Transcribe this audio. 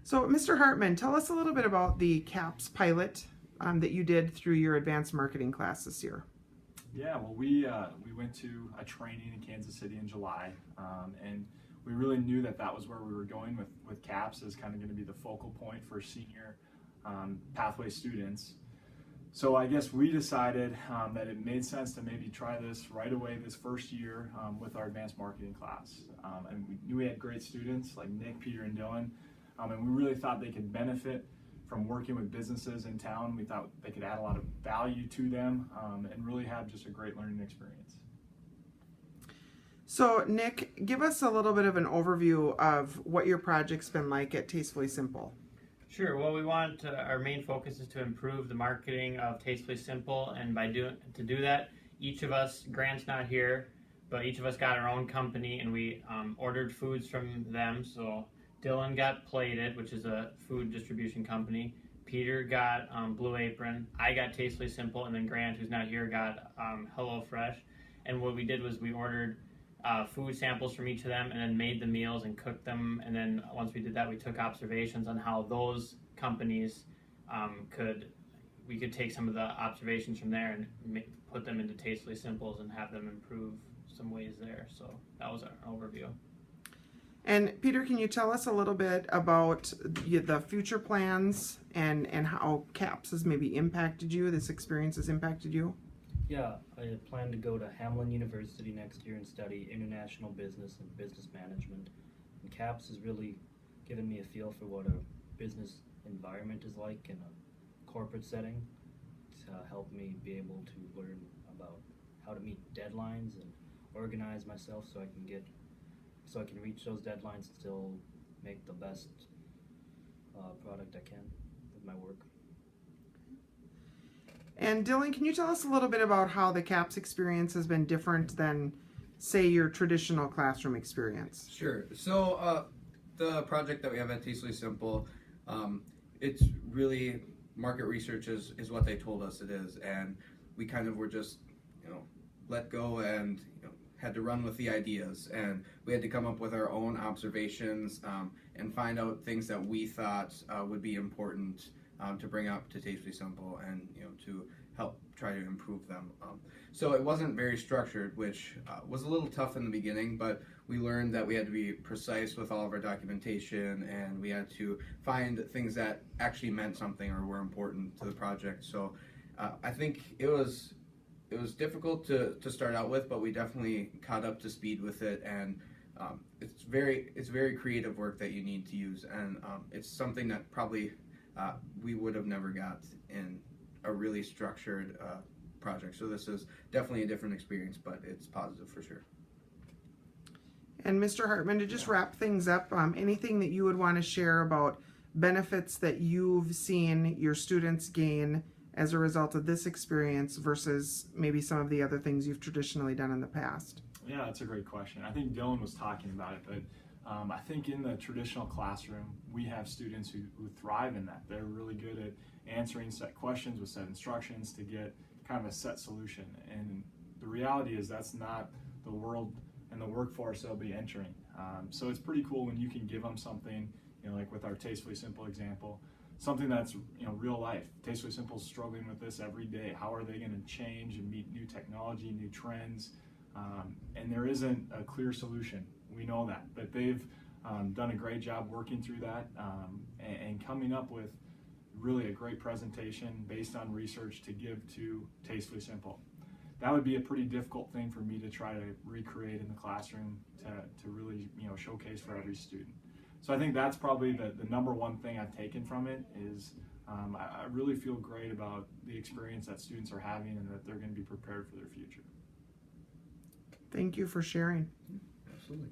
So, Mr. Hartman, tell us a little bit about the CAPS pilot that you did through your advanced marketing class this year. Yeah, well, we went to a training in Kansas City in July, and we really knew that that was where we were going with CAPS as kind of going to be the focal point for senior pathway students. So I guess we decided that it made sense to maybe try this right away this first year with our advanced marketing class. And we knew we had great students like Nick, Peter, and Dylan, and we really thought they could benefit from working with businesses in town. We thought they could add a lot of value to them and really have just a great learning experience. So, Nick, give us a little bit of an overview of what your project's been like at Tastefully Simple. Sure. Well, we want our main focus is to improve the marketing of Tastefully Simple, and to do that, each of us, Grant's not here, but each of us got our own company, and we ordered foods from them. So Dylan got Plated, which is a food distribution company. Peter got Blue Apron. I got Tastefully Simple, and then Grant, who's not here, got HelloFresh. And what we did was we ordered food samples from each of them and then made the meals and cooked them. And then once we did that, we took observations on how those companies we could take some of the observations from there and put them into Tastefully Simples and have them improve some ways there. So that was our overview. And Peter, can you tell us a little bit about the future plans and how CAPS has maybe impacted you, this experience has impacted you? Yeah, I plan to go to Hamline University next year and study international business and business management. And CAPS has really given me a feel for what a business environment is like in a corporate setting to help me be able to learn about how to meet deadlines and organize myself so I can reach those deadlines and still make the best product I can with my work. And Dylan, can you tell us a little bit about how the CAPS experience has been different than, say, your traditional classroom experience? Sure. So the project that we have at Tastefully Simple, it's really market research is what they told us it is, and we kind of were just let go and had to run with the ideas, and we had to come up with our own observations and find out things that we thought would be important to bring up to Tastefully Simple and to help try to improve them. So it wasn't very structured, which was a little tough in the beginning, but we learned that we had to be precise with all of our documentation, and we had to find things that actually meant something or were important to the project. So I think it was difficult to start out with, but we definitely caught up to speed with it, and it's very creative work that you need to use, and it's something that probably we would have never got in a really structured project. So this is definitely a different experience, but it's positive for sure. And Mr. Hartman, to just wrap things up, anything that you would want to share about benefits that you've seen your students gain as a result of this experience versus maybe some of the other things you've traditionally done in the past? Yeah, that's a great question. I think Dylan was talking about it, but I think in the traditional classroom, we have students who thrive in that. They're really good at answering set questions with set instructions to get kind of a set solution. And the reality is that's not the world and the workforce they'll be entering. So it's pretty cool when you can give them something, like with our Tastefully Simple example, something that's real life. Tastefully Simple is struggling with this every day. How are they going to change and meet new technology, new trends? And there isn't a clear solution. We know that, but they've done a great job working through that and coming up with really a great presentation based on research to give to Tastefully Simple. That would be a pretty difficult thing for me to try to recreate in the classroom to really showcase for every student. So I think that's probably the number one thing I've taken from it is I really feel great about the experience that students are having and that they're going to be prepared for their future. Thank you for sharing. Absolutely.